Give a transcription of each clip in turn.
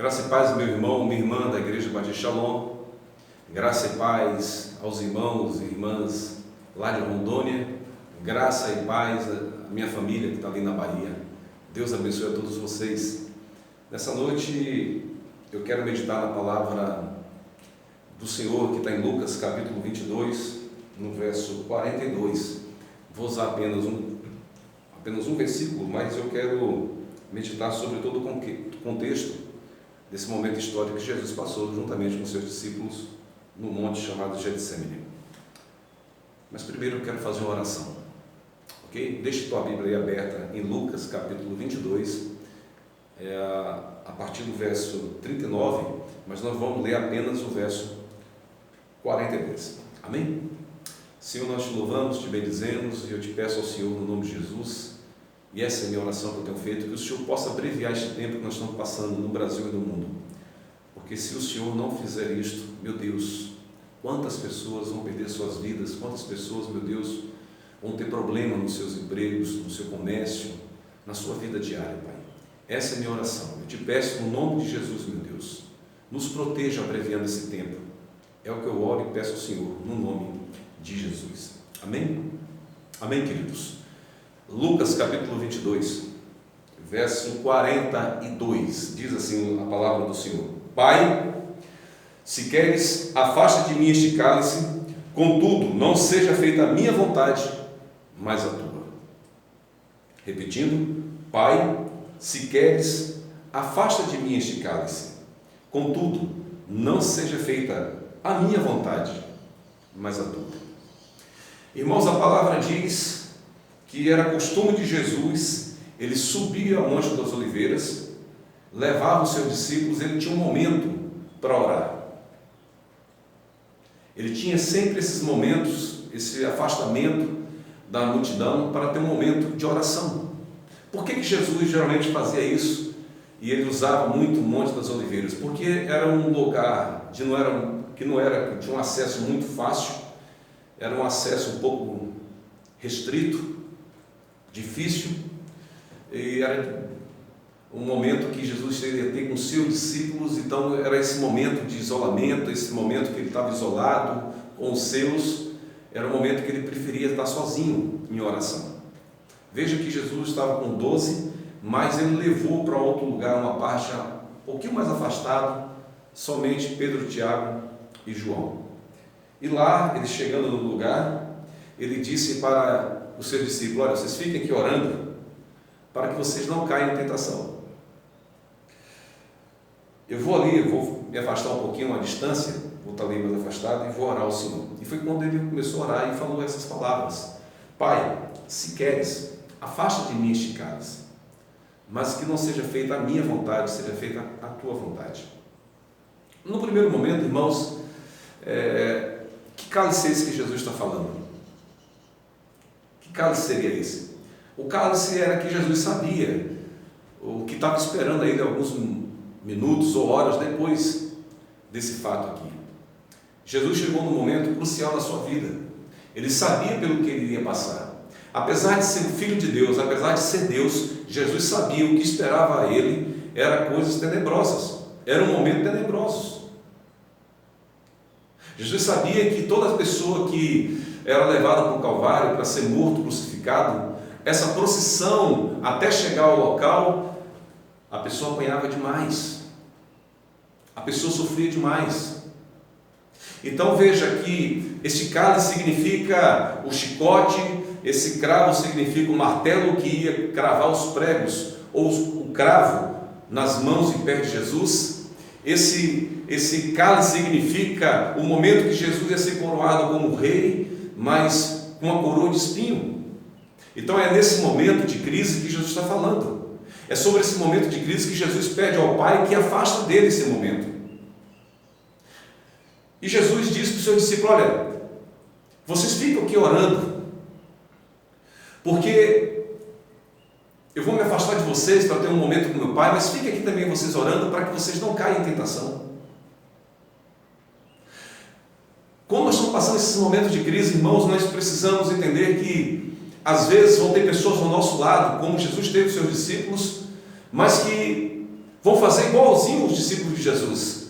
Graça e paz, meu irmão, minha irmã da Igreja Batista Shalom. Graça e paz aos irmãos e irmãs lá de Rondônia. Graça e paz à minha família que está ali na Bahia. Deus abençoe a todos vocês. Nessa noite eu quero meditar na palavra do Senhor que está em Lucas capítulo 22, no verso 42. Vou usar apenas um versículo, mas eu quero meditar sobre todo o contexto desse momento histórico que Jesus passou juntamente com seus discípulos no monte chamado Getsemane. Mas primeiro eu quero fazer uma oração, ok? Deixe tua Bíblia aí aberta em Lucas capítulo 22, a partir do verso 39, mas nós vamos ler apenas o verso 42, amém? Senhor, nós te louvamos, te bendizemos e eu te peço ao Senhor no nome de Jesus, e essa é a minha oração que eu tenho feito, que o Senhor possa abreviar este tempo que nós estamos passando no Brasil e no mundo, porque se o Senhor não fizer isto, meu Deus, quantas pessoas vão perder suas vidas, quantas pessoas, meu Deus, vão ter problema nos seus empregos, no seu comércio, na sua vida diária, Pai. Essa é a minha oração, eu te peço no nome de Jesus, meu Deus, nos proteja abreviando esse tempo, é o que eu oro e peço ao Senhor, no nome de Jesus, amém? Amém, queridos? Lucas capítulo 22, verso 42, diz assim a palavra do Senhor: Pai, se queres, afasta de mim este cálice, contudo, não seja feita a minha vontade, mas a tua. Repetindo: Pai, se queres, afasta de mim este cálice, contudo, não seja feita a minha vontade, mas a tua. Irmãos, a palavra diz que era costume de Jesus, ele subia ao Monte das Oliveiras, levava os seus discípulos, ele tinha um momento para orar. Ele tinha sempre esses momentos, esse afastamento da multidão para ter um momento de oração. Por que Jesus geralmente fazia isso? E ele usava muito o Monte das Oliveiras? Porque era um lugar que tinha um acesso muito fácil, era um acesso um pouco restrito, difícil, e era um momento que Jesus teria ter com seus discípulos, então era esse momento de isolamento, esse momento que ele estava isolado com os seus, era um momento que ele preferia estar sozinho em oração. Veja que Jesus estava com 12, mas ele levou para outro lugar, uma parte um pouquinho mais afastado, somente Pedro, Tiago e João. E lá, ele chegando no lugar, ele disse para os seus discípulos: olha, vocês fiquem aqui orando para que vocês não caiam em tentação. Eu vou me afastar um pouquinho à distância, vou estar ali mais afastado e vou orar ao Senhor. E foi quando ele começou a orar e falou essas palavras: Pai, se queres, afasta de mim este cálice, mas que não seja feita a minha vontade, seja feita a tua vontade. No primeiro momento, irmãos, que cálice é esse que Jesus está falando? Que cálice seria esse? O cálice era que Jesus sabia, o que estava esperando ainda alguns minutos ou horas depois desse fato aqui. Jesus chegou num momento crucial da sua vida. Ele sabia pelo que ele iria passar. Apesar de ser o Filho de Deus, apesar de ser Deus, Jesus sabia o que esperava a ele, eram coisas tenebrosas, era um momento tenebroso. Jesus sabia que toda pessoa que era levada para o Calvário para ser morto, crucificado, essa procissão até chegar ao local, a pessoa apanhava demais, a pessoa sofria demais. Então veja que esse cálice significa o chicote, esse cravo significa o martelo que ia cravar os pregos, ou o cravo nas mãos e pés de Jesus. Esse cálice significa o momento que Jesus ia ser coroado como rei, mas com uma coroa de espinho. Então é nesse momento de crise que Jesus está falando. É sobre esse momento de crise que Jesus pede ao Pai que afasta dele esse momento. E Jesus diz para os seus discípulos: olha, vocês ficam aqui orando, porque eu vou me afastar de vocês para ter um momento com meu Pai, mas fiquem aqui também vocês orando para que vocês não caiam em tentação. Quando nós estamos passando esses momentos de crise, irmãos, nós precisamos entender que às vezes vão ter pessoas ao nosso lado, como Jesus teve os seus discípulos, mas que vão fazer igualzinho os discípulos de Jesus.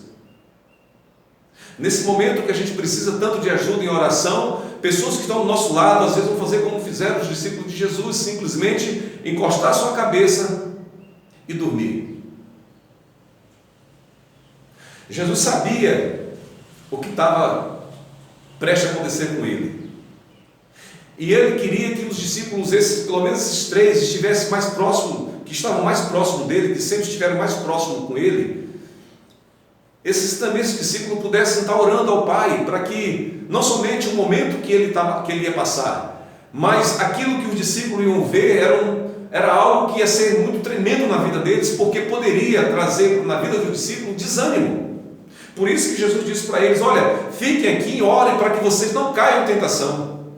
Nesse momento que a gente precisa tanto de ajuda em oração, pessoas que estão do nosso lado, às vezes vão fazer como fizeram os discípulos de Jesus, simplesmente encostar sua cabeça e dormir. Jesus sabia o que estava prestes a acontecer com ele. E ele queria que os discípulos, pelo menos esses três, estivessem mais próximos, que estavam mais próximos dele, que sempre estiveram mais próximos com ele. Esses discípulos pudessem estar orando ao Pai, para que não somente o momento que ele ia passar, mas aquilo que os discípulos iam ver era algo que ia ser muito tremendo na vida deles, porque poderia trazer na vida do discípulo desânimo. Por isso que Jesus disse para eles: olha, fiquem aqui e orem para que vocês não caiam em tentação.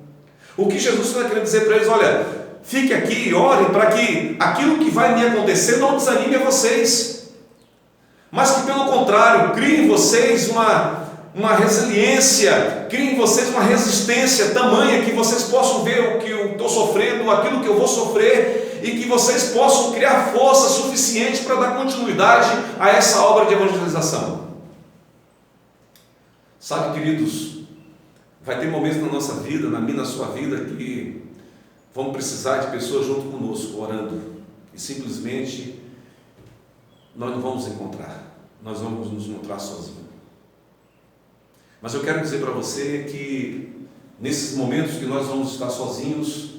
O que Jesus está querendo dizer para eles: olha, fiquem aqui e orem para que aquilo que vai me acontecer não desanime a vocês, mas que pelo contrário, criem em vocês uma resiliência, criem em vocês uma resistência tamanha que vocês possam ver o que eu estou sofrendo, aquilo que eu vou sofrer, e que vocês possam criar força suficiente para dar continuidade a essa obra de evangelização. Sabe, queridos, vai ter momentos na nossa vida, na minha, na sua vida, que vamos precisar de pessoas junto conosco, orando, e simplesmente nós não vamos encontrar, nós vamos nos encontrar sozinhos. Mas eu quero dizer para você que nesses momentos que nós vamos estar sozinhos,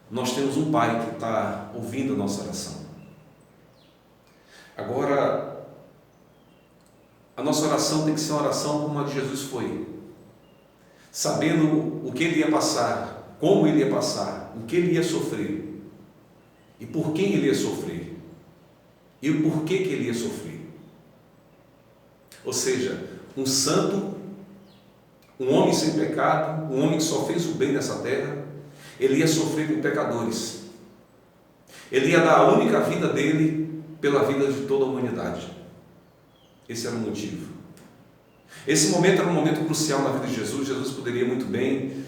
nós temos um Pai que está ouvindo a nossa oração. Agora, a nossa oração tem que ser uma oração como a de Jesus foi, sabendo o que ele ia passar, como ele ia passar, o que ele ia sofrer, e por quem ele ia sofrer, e o porquê que ele ia sofrer. Ou seja, um santo, um homem sem pecado, um homem que só fez o bem nessa terra, ele ia sofrer com pecadores, ele ia dar a única vida dele pela vida de toda a humanidade. Esse era o motivo. Esse momento era um momento crucial na vida de Jesus. Jesus poderia muito bem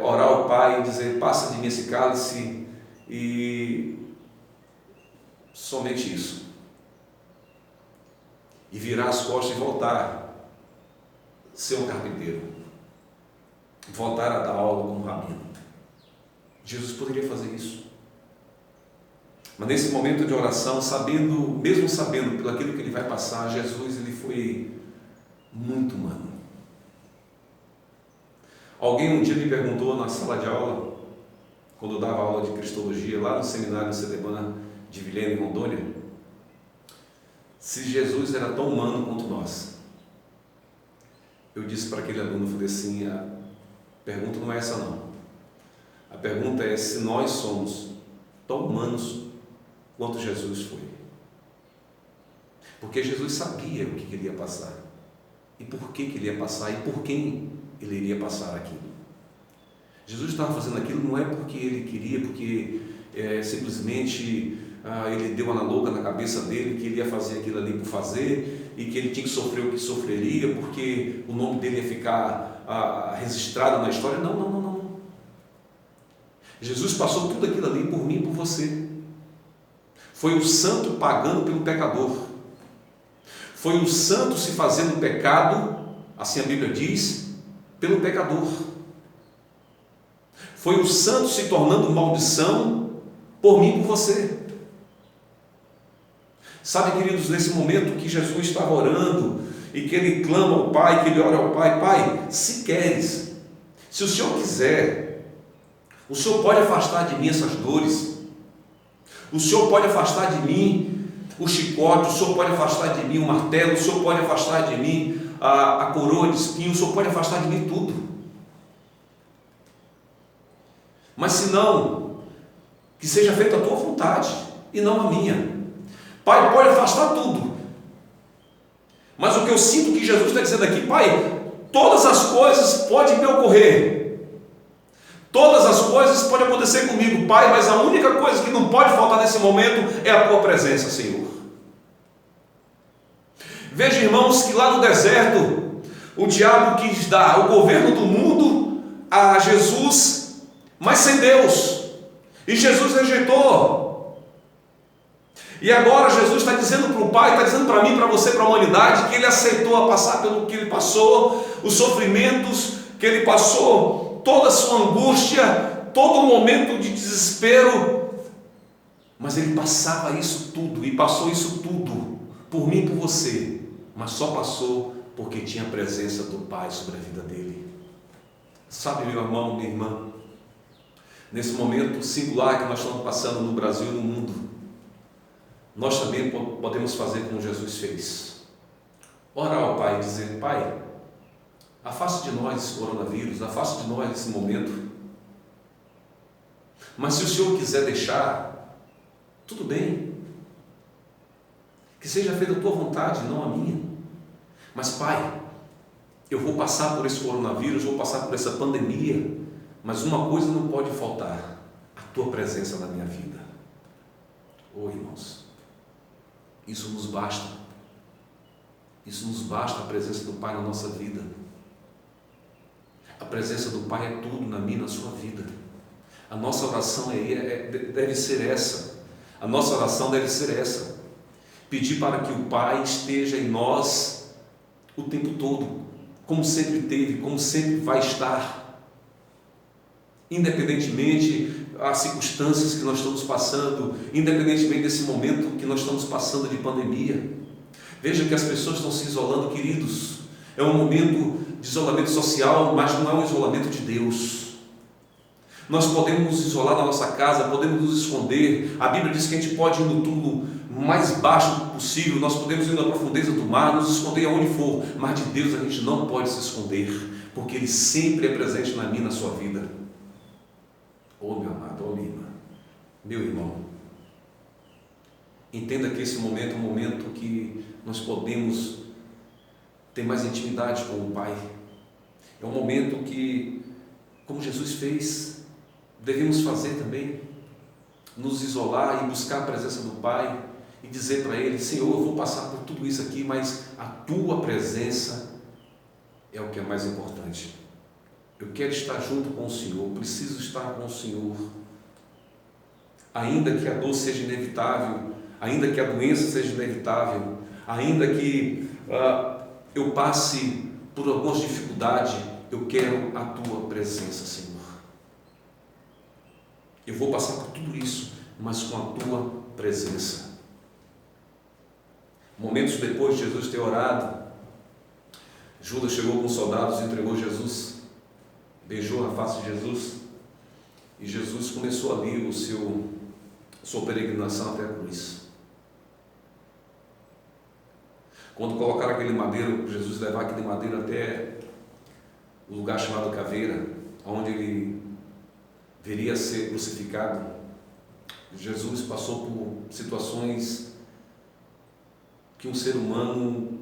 orar ao Pai e dizer: passa de mim esse cálice, e somente isso, e virar as costas e voltar a ser um carpinteiro, voltar a dar aula como rabino. Jesus poderia fazer isso, mas nesse momento de oração, mesmo sabendo pelo aquilo que ele vai passar, Jesus ele foi muito humano. Alguém um dia me perguntou na sala de aula, quando eu dava aula de cristologia lá no seminário Cedemana de Vilhena, em Rondônia, se Jesus era tão humano quanto nós. Eu disse para aquele aluno, falei assim: a pergunta não é essa não, a pergunta é se nós somos tão humanos quanto Jesus foi. Porque Jesus sabia o que ele ia passar, e por que ele ia passar, e por quem ele iria passar aquilo. Jesus estava fazendo aquilo não é porque ele queria, porque simplesmente ele deu uma louca na cabeça dele que ele ia fazer aquilo ali por fazer, e que ele tinha que sofrer o que sofreria, porque o nome dele ia ficar registrado na história. Não. Jesus passou tudo aquilo ali por mim e por você. Foi o santo pagando pelo pecador, foi o santo se fazendo pecado, assim a Bíblia diz, pelo pecador. Foi o santo se tornando maldição por mim e por você. Sabe, queridos, nesse momento que Jesus estava orando e que ele clama ao Pai, que ele ora ao Pai: Pai, se queres, se o Senhor quiser, o Senhor pode afastar de mim essas dores, o Senhor pode afastar de mim o chicote, o Senhor pode afastar de mim o martelo, o Senhor pode afastar de mim a coroa de espinho, o Senhor pode afastar de mim tudo. Mas se não, que seja feita a tua vontade e não a minha. Pai, pode afastar tudo, mas o que eu sinto que Jesus está dizendo aqui: Pai, todas as coisas podem me ocorrer, todas as coisas podem acontecer comigo, Pai, mas a única coisa que não pode faltar nesse momento é a tua presença, Senhor. Veja, irmãos, que lá no deserto o diabo quis dar o governo do mundo a Jesus, mas sem Deus, e Jesus rejeitou. E agora Jesus está dizendo para o Pai, está dizendo para mim, para você, para a humanidade, que Ele aceitou a passar pelo que Ele passou, os sofrimentos que Ele passou, toda a sua angústia, todo o momento de desespero, mas Ele passava isso tudo, e passou isso tudo, por mim e por você, mas só passou porque tinha a presença do Pai sobre a vida dele. Sabe, meu irmão, minha irmã, nesse momento singular que nós estamos passando no Brasil e no mundo, nós também podemos fazer como Jesus fez. Orar ao Pai e dizer: Pai, afaste de nós esse coronavírus, afaste de nós esse momento. Mas se o Senhor quiser deixar, tudo bem. Que seja feita a tua vontade, não a minha. Mas Pai, eu vou passar por esse coronavírus, vou passar por essa pandemia, mas uma coisa não pode faltar: a tua presença na minha vida. Oh, irmãos, isso nos basta. Isso nos basta, a presença do Pai na nossa vida. A presença do Pai é tudo na minha e na sua vida. A nossa oração deve ser essa. A nossa oração deve ser essa. Pedir para que o Pai esteja em nós o tempo todo, como sempre teve, como sempre vai estar. Independentemente das circunstâncias que nós estamos passando, independentemente desse momento que nós estamos passando de pandemia. Veja que as pessoas estão se isolando, queridos. É um momento de isolamento social, mas não é um isolamento de Deus. Nós podemos nos isolar na nossa casa, podemos nos esconder. A Bíblia diz que a gente pode ir no túmulo mais baixo possível, nós podemos ir na profundeza do mar, nos esconder aonde for, mas de Deus a gente não pode se esconder, porque Ele sempre é presente na minha e na sua vida. Oh, meu amado, oh, minha irmã, meu irmão, entenda que esse momento é um momento que nós podemos ter mais intimidade com o Pai. É um momento que, como Jesus fez, devemos fazer também, nos isolar e buscar a presença do Pai e dizer para Ele: Senhor, eu vou passar por tudo isso aqui, mas a Tua presença é o que é mais importante. Eu quero estar junto com o Senhor, preciso estar com o Senhor. Ainda que a dor seja inevitável, ainda que a doença seja inevitável, ainda que eu passe por algumas dificuldades, eu quero a Tua presença, Senhor. Eu vou passar por tudo isso, mas com a Tua presença. Momentos depois de Jesus ter orado, Judas chegou com os soldados e entregou Jesus, beijou a face de Jesus, e Jesus começou ali sua peregrinação até a cruz. Quando colocaram aquele madeiro, Jesus levar aquele madeiro até o lugar chamado Caveira, onde ele viria a ser crucificado, Jesus passou por situações que um ser humano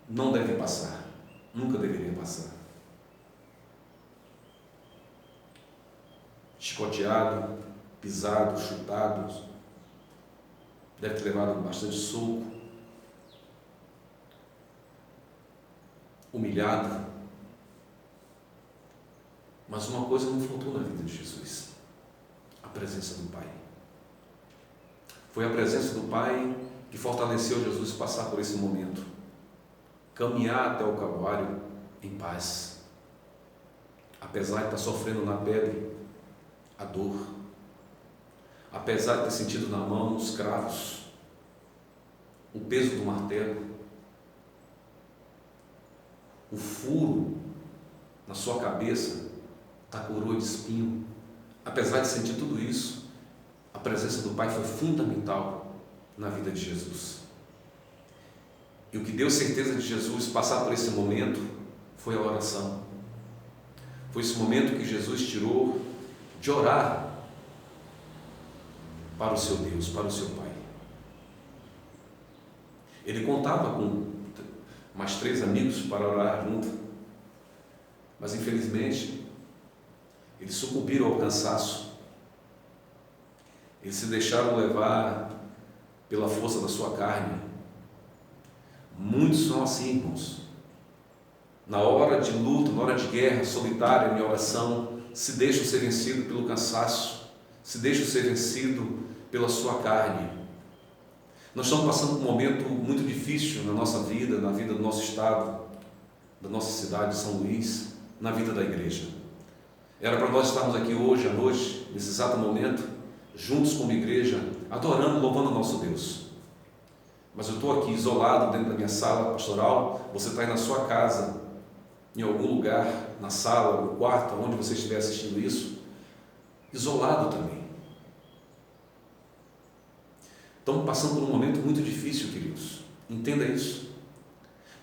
não deve passar, nunca deveria passar. Chicoteado, pisado, chutado, deve ter levado bastante soco, humilhado. Mas uma coisa não faltou na vida de Jesus: a presença do Pai. Foi a presença do Pai que fortaleceu Jesus passar por esse momento, caminhar até o Calvário em paz, apesar de estar sofrendo na pele a dor, apesar de ter sentido na mão os cravos, o peso do martelo, o furo na sua cabeça da coroa de espinho. Apesar de sentir tudo isso, a presença do Pai foi fundamental na vida de Jesus. E o que deu certeza de Jesus passar por esse momento foi a oração. Foi esse momento que Jesus tirou de orar para o seu Deus, para o seu Pai. Ele contava com mais 3 amigos para orar junto, mas infelizmente eles sucumbiram ao cansaço, eles se deixaram levar pela força da sua carne. Muitos são assim, irmãos. Na hora de luta, na hora de guerra, solitária, em oração, se deixam ser vencidos pelo cansaço, se deixam ser vencidos pela sua carne. Nós estamos passando por um momento muito difícil na nossa vida, na vida do nosso estado, da nossa cidade de São Luís, na vida da igreja. Era para nós estarmos aqui hoje à noite, nesse exato momento, juntos como igreja, adorando, louvando o nosso Deus. Mas eu estou aqui isolado dentro da minha sala pastoral, você está aí na sua casa, em algum lugar, na sala, no quarto, onde você estiver assistindo isso, isolado também. Estamos passando por um momento muito difícil, queridos. Entenda isso.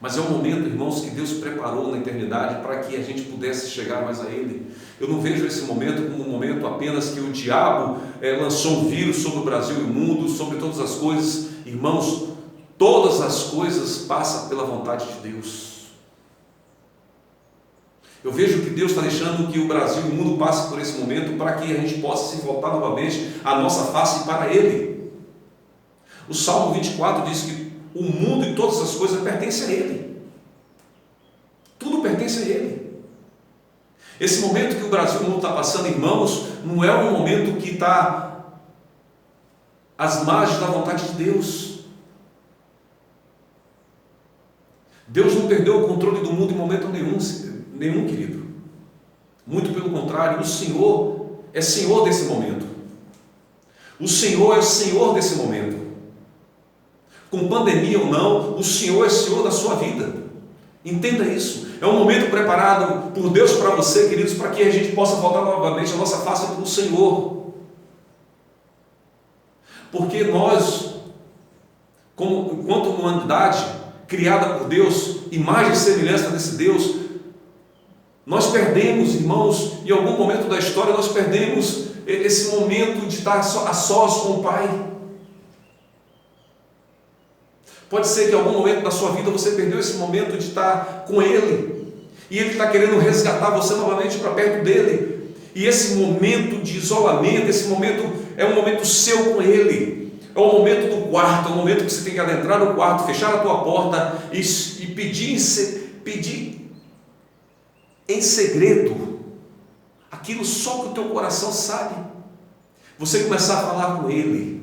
Mas é um momento, irmãos, que Deus preparou na eternidade para que a gente pudesse chegar mais a Ele. Eu não vejo esse momento como um momento apenas que o diabo lançou um vírus sobre o Brasil e o mundo, sobre todas as coisas. Irmãos, todas as coisas passam pela vontade de Deus. Eu vejo que Deus está deixando que o Brasil e o mundo passem por esse momento para que a gente possa se voltar novamente a nossa face para Ele. O Salmo 24 diz que o mundo e todas as coisas pertencem a Ele. Tudo pertence a Ele. Esse momento que o Brasil e o mundo está passando, irmãos, não é um momento que está às margens da vontade de Deus. Deus não perdeu o controle do mundo em momento nenhum, querido. Muito pelo contrário, o Senhor é Senhor desse momento. O Senhor é o Senhor desse momento. Com pandemia ou não, o Senhor é Senhor da sua vida. Entenda isso. É um momento preparado por Deus para você, queridos, para que a gente possa voltar novamente a nossa face para o Senhor. Porque nós, enquanto humanidade criada por Deus, imagem e semelhança desse Deus, nós perdemos, irmãos, em algum momento da história, nós perdemos esse momento de estar a sós com o Pai. Pode ser que em algum momento da sua vida você perdeu esse momento de estar com Ele, e Ele está querendo resgatar você novamente para perto dEle, e esse momento de isolamento, esse momento é um momento seu com Ele, é o momento do quarto, é o momento que você tem que adentrar no quarto, fechar a tua porta e pedir em segredo aquilo só que o teu coração sabe, você começar a falar com Ele.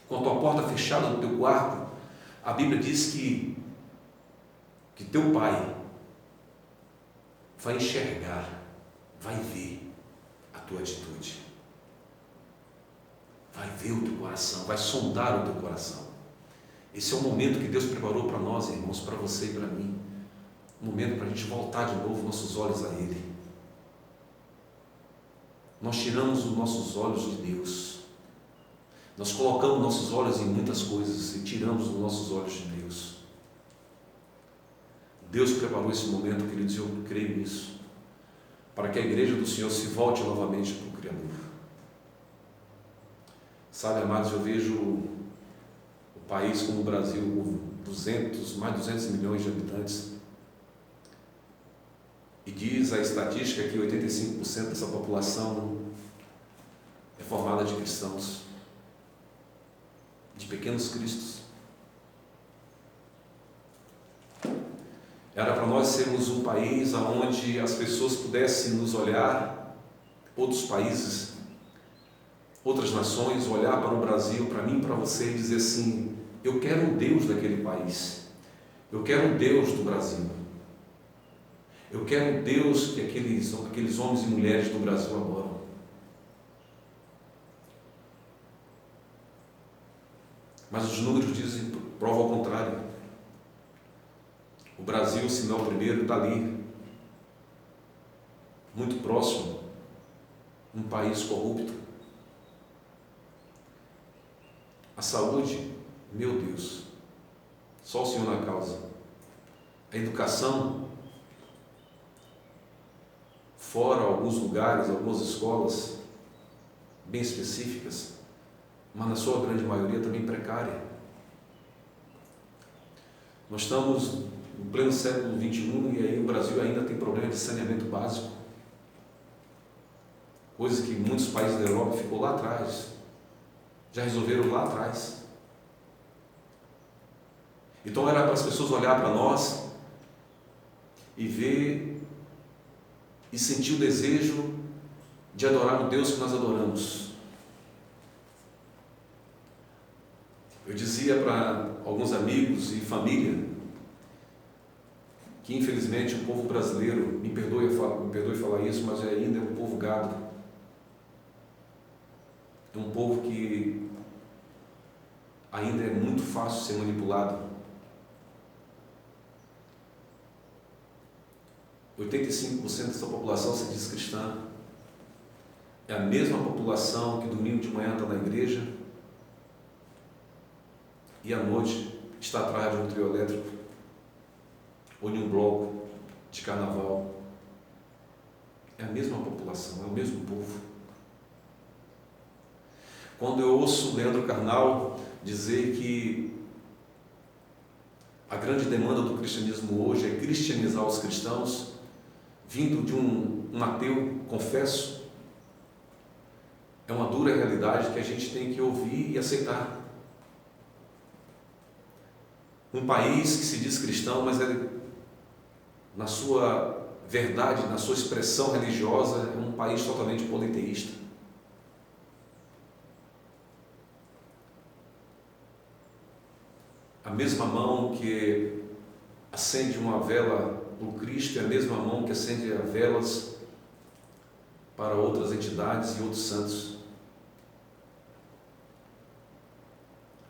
Com a tua porta fechada no teu quarto, a Bíblia diz que teu Pai vai enxergar, vai ver a tua atitude, vai ver o teu coração, vai sondar o teu coração. Esse é o momento que Deus preparou para nós, irmãos, para você e para mim, um momento para a gente voltar de novo nossos olhos a Ele. Nós tiramos os nossos olhos de Deus. Nós colocamos nossos olhos em muitas coisas e tiramos os nossos olhos de Deus. Deus preparou esse momento, queridos, e eu creio nisso, para que a igreja do Senhor se volte novamente para o Criador. Sabe, amados, eu vejo o país como o Brasil, com mais de 200 milhões de habitantes, e diz a estatística que 85% dessa população é formada de cristãos, de pequenos cristos. Era para nós sermos um país onde as pessoas pudessem nos olhar, outros países, outras nações, olhar para o Brasil, para mim, para você, e dizer assim: eu quero o Deus daquele país, eu quero o Deus do Brasil, eu quero o Deus que aqueles homens e mulheres do Brasil adoram. Mas os números provam ao contrário. O Brasil, se não é o primeiro, está ali, muito próximo, um país corrupto. A saúde, meu Deus, só o Senhor na causa. A educação, fora alguns lugares, algumas escolas bem específicas, mas na sua grande maioria também precária. Nós estamos no pleno século XXI e aí o Brasil ainda tem problema de saneamento básico, coisa que muitos países da Europa ficou lá atrás, já resolveram lá atrás. Então era para as pessoas olhar para nós e ver e sentir o desejo de adorar o Deus que nós adoramos. dizia para alguns amigos e família que, infelizmente, o povo brasileiro, me perdoe falar isso, mas ainda é um povo gado. É um povo que ainda é muito fácil ser manipulado. 85% dessa população se diz cristã. É a mesma população que domingo de manhã está na igreja e à noite está atrás de um trio elétrico ou de um bloco de carnaval. É a mesma população, é o mesmo povo. Quando eu ouço Leandro Carnal dizer que a grande demanda do cristianismo hoje é cristianizar os cristãos, vindo de um ateu, confesso, é uma dura realidade que a gente tem que ouvir e aceitar. Um país que se diz cristão, mas na sua verdade, na sua expressão religiosa, é um país totalmente politeísta. A mesma mão que acende uma vela por Cristo é a mesma mão que acende velas para outras entidades e outros santos.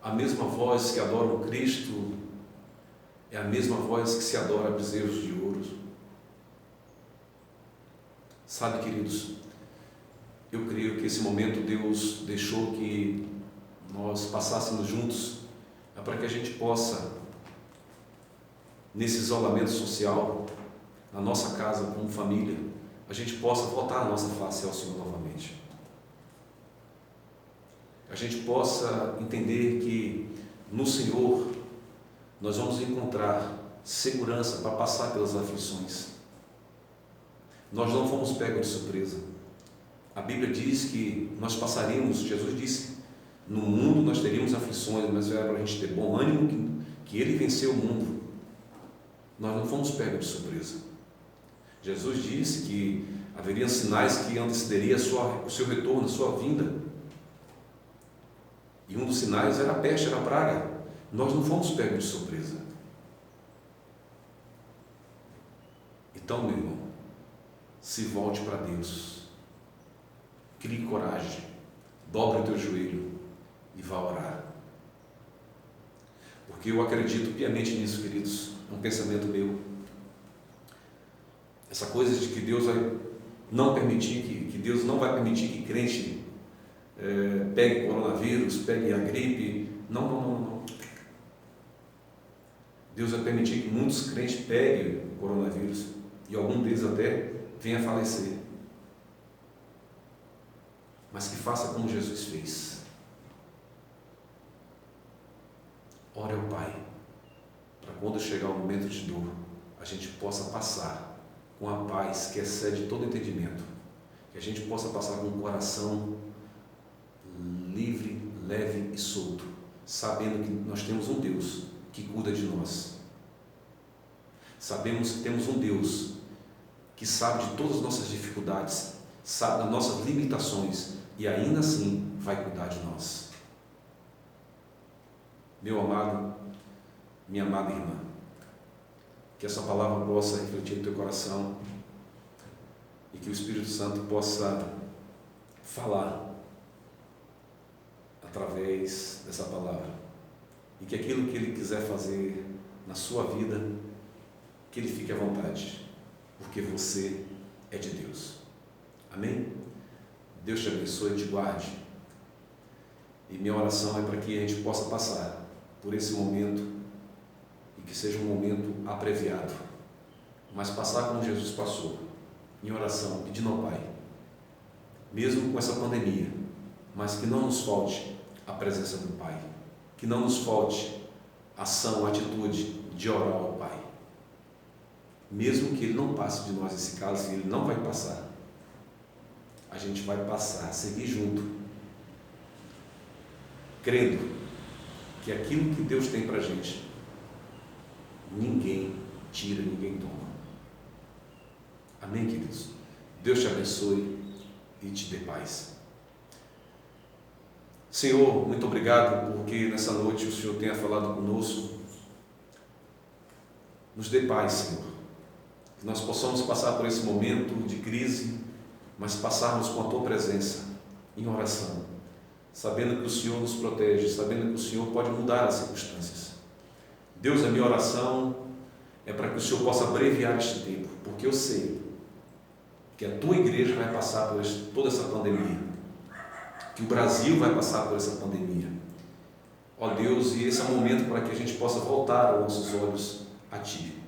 A mesma voz que adora o Cristo é a mesma voz que se adora a bezerros de ouro. Sabe, queridos, eu creio que esse momento Deus deixou que nós passássemos juntos, para que a gente possa, nesse isolamento social, na nossa casa, como família, a gente possa voltar a nossa face ao Senhor novamente. A gente possa entender que no Senhor nós vamos encontrar segurança para passar pelas aflições. Nós não fomos pegos de surpresa. A Bíblia diz que nós passaríamos, Jesus disse, no mundo nós teríamos aflições, mas era para a gente ter bom ânimo que Ele venceu o mundo. Nós não fomos pegos de surpresa. Jesus disse que haveria sinais que antecederiam o seu retorno, a sua vinda. E um dos sinais era a peste, era a praga. Nós não fomos pegos de surpresa. Então, meu irmão, se volte para Deus. Crie coragem. Dobre o teu joelho e vá orar. Porque eu acredito piamente nisso, queridos. É um pensamento meu. Essa coisa de que Deus vai não permitir, que Deus não vai permitir que crente pegue coronavírus, pegue a gripe. Não. Deus vai permitir que muitos crentes peguem o coronavírus e algum deles até venha a falecer. Mas que faça como Jesus fez. Ore ao Pai, para quando chegar o momento de dor, a gente possa passar com a paz que excede todo entendimento, que a gente possa passar com o coração livre, leve e solto, sabendo que nós temos um Deus que cuida de nós. Sabemos que temos um Deus que sabe de todas as nossas dificuldades, sabe das nossas limitações e ainda assim vai cuidar de nós. Meu amado, minha amada irmã, que essa palavra possa refletir no teu coração e que o Espírito Santo possa falar através dessa palavra e que aquilo que Ele quiser fazer na sua vida, que Ele fique à vontade, porque você é de Deus. Amém? Deus te abençoe e te guarde. E minha oração é para que a gente possa passar por esse momento e que seja um momento abreviado, mas passar como Jesus passou, em oração, pedindo ao Pai, mesmo com essa pandemia, mas que não nos falte a presença do Pai, que não nos falte ação, atitude de orar ao Pai, mesmo que Ele não passe de nós esse caso, e Ele não vai passar, a gente vai passar, seguir junto, crendo que aquilo que Deus tem para a gente, ninguém tira, ninguém toma. Amém, queridos? Deus te abençoe e te dê paz. Senhor, muito obrigado porque nessa noite o Senhor tenha falado conosco. Nos dê paz, Senhor, que nós possamos passar por esse momento de crise, mas passarmos com a Tua presença, em oração, sabendo que o Senhor nos protege, sabendo que o Senhor pode mudar as circunstâncias. Deus, a minha oração é para que o Senhor possa abreviar este tempo, porque eu sei que a Tua igreja vai passar por toda essa pandemia, que o Brasil vai passar por essa pandemia. Ó Deus, e esse é o momento para que a gente possa voltar os nossos olhos a Ti.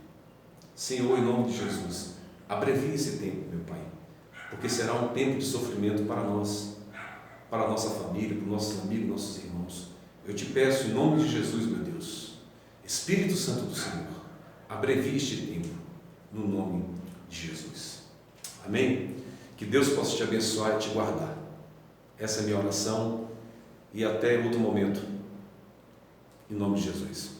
Senhor, em nome de Jesus, abrevie esse tempo, meu Pai, porque será um tempo de sofrimento para nós, para a nossa família, para os nossos amigos, nossos irmãos. Eu te peço, em nome de Jesus, meu Deus, Espírito Santo do Senhor, abrevie este tempo, no nome de Jesus. Amém? Que Deus possa te abençoar e te guardar. Essa é a minha oração e até outro momento, em nome de Jesus.